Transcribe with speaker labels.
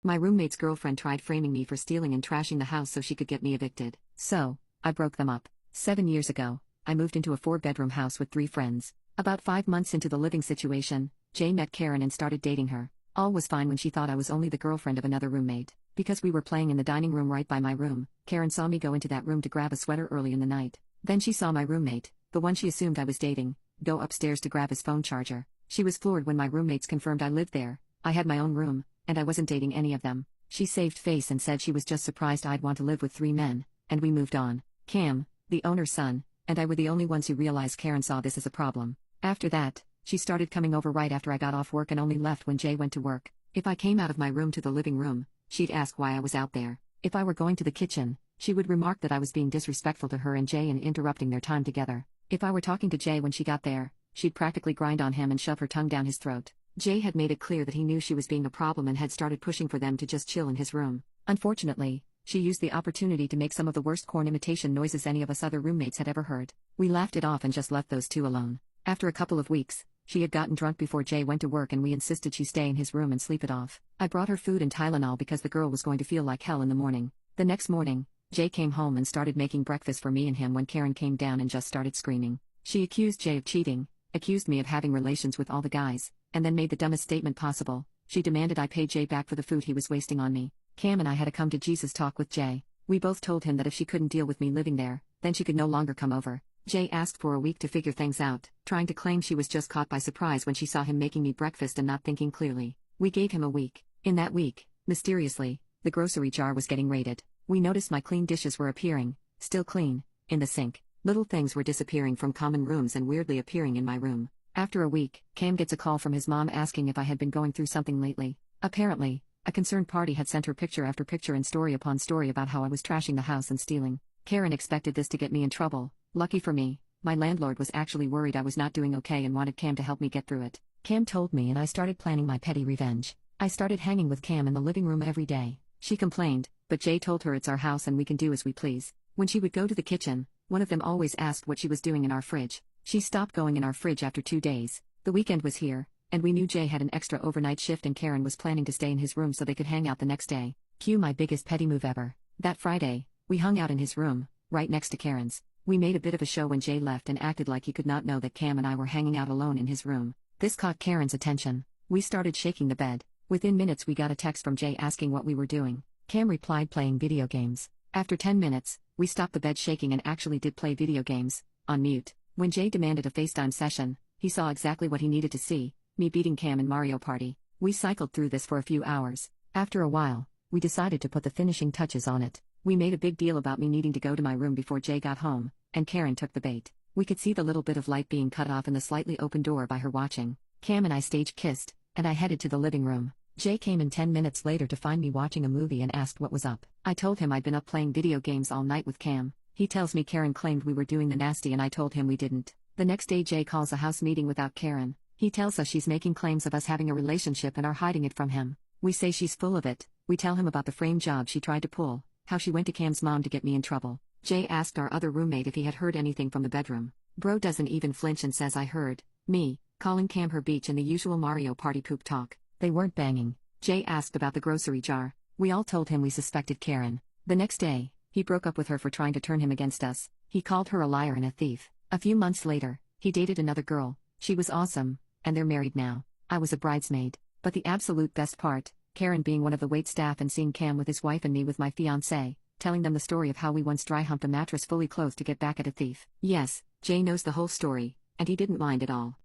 Speaker 1: My roommate's girlfriend tried framing me for stealing and trashing the house so she could get me evicted. So, I broke them up. 7 years ago, I moved into a 4-bedroom house with 3 friends. About 5 months into the living situation, Jay met Karen and started dating her. All was fine when she thought I was only the girlfriend of another roommate. Because we were playing in the dining room right by my room, Karen saw me go into that room to grab a sweater early in the night. Then she saw my roommate, the one she assumed I was dating, go upstairs to grab his phone charger. She was floored when my roommates confirmed I lived there. I had my own room, and I wasn't dating any of them. She saved face and said she was just surprised I'd want to live with 3 men, and we moved on. Cam, the owner's son, and I were the only ones who realized Karen saw this as a problem. After that, she started coming over right after I got off work and only left when Jay went to work. If I came out of my room to the living room, she'd ask why I was out there. If I were going to the kitchen, she would remark that I was being disrespectful to her and Jay and interrupting their time together. If I were talking to Jay when she got there, she'd practically grind on him and shove her tongue down his throat. Jay had made it clear that he knew she was being a problem and had started pushing for them to just chill in his room. Unfortunately, she used the opportunity to make some of the worst corn imitation noises any of us other roommates had ever heard. We laughed it off and just left those 2 alone. After a couple of weeks, she had gotten drunk before Jay went to work and we insisted she stay in his room and sleep it off. I brought her food and Tylenol because the girl was going to feel like hell in the morning. The next morning, Jay came home and started making breakfast for me and him when Karen came down and just started screaming. She accused Jay of cheating, accused me of having relations with all the guys, and then made the dumbest statement possible. She demanded I pay Jay back for the food he was wasting on me. Cam and I had a come to Jesus talk with Jay. We both told him that if she couldn't deal with me living there, then she could no longer come over. Jay asked for a week to figure things out, trying to claim she was just caught by surprise when she saw him making me breakfast and not thinking clearly. We gave him a week. In that week, mysteriously, the grocery jar was getting raided. We noticed my clean dishes were appearing, still clean, in the sink. Little things were disappearing from common rooms and weirdly appearing in my room. After a week, Cam gets a call from his mom asking if I had been going through something lately. Apparently, a concerned party had sent her picture after picture and story upon story about how I was trashing the house and stealing. Karen expected this to get me in trouble. Lucky for me, my landlord was actually worried I was not doing okay and wanted Cam to help me get through it. Cam told me and I started planning my petty revenge. I started hanging with Cam in the living room every day. She complained, but Jay told her it's our house and we can do as we please. When she would go to the kitchen, one of them always asked what she was doing in our fridge. She stopped going in our fridge after 2 days. The weekend was here, and we knew Jay had an extra overnight shift and Karen was planning to stay in his room so they could hang out the next day. Cue my biggest petty move ever. That Friday, we hung out in his room, right next to Karen's. We made a bit of a show when Jay left and acted like he could not know that Cam and I were hanging out alone in his room. This caught Karen's attention. We started shaking the bed. Within minutes we got a text from Jay asking what we were doing. Cam replied playing video games. After 10 minutes, we stopped the bed shaking and actually did play video games, on mute. When Jay demanded a FaceTime session, he saw exactly what he needed to see, me beating Cam in Mario Party. We cycled through this for a few hours. After a while, we decided to put the finishing touches on it. We made a big deal about me needing to go to my room before Jay got home, and Karen took the bait. We could see the little bit of light being cut off in the slightly open door by her watching. Cam and I stage kissed, and I headed to the living room. Jay came in 10 minutes later to find me watching a movie and asked what was up. I told him I'd been up playing video games all night with Cam. He tells me Karen claimed we were doing the nasty and I told him we didn't. The next day Jay calls a house meeting without Karen. He tells us she's making claims of us having a relationship and are hiding it from him. We say she's full of it. We tell him about the frame job she tried to pull, how she went to Cam's mom to get me in trouble. Jay asked our other roommate if he had heard anything from the bedroom. Bro doesn't even flinch and says I heard me calling Cam her beach and the usual Mario Party poop talk. They weren't banging. Jay asked about the grocery jar. We all told him we suspected Karen. The next day, he broke up with her for trying to turn him against us. He called her a liar and a thief. A few months later, he dated another girl. She was awesome, and they're married now. I was a bridesmaid. But the absolute best part, Karen being one of the wait staff and seeing Cam with his wife and me with my fiancé, telling them the story of how we once dry humped a mattress fully clothed to get back at a thief. Yes, Jay knows the whole story, and he didn't mind at all.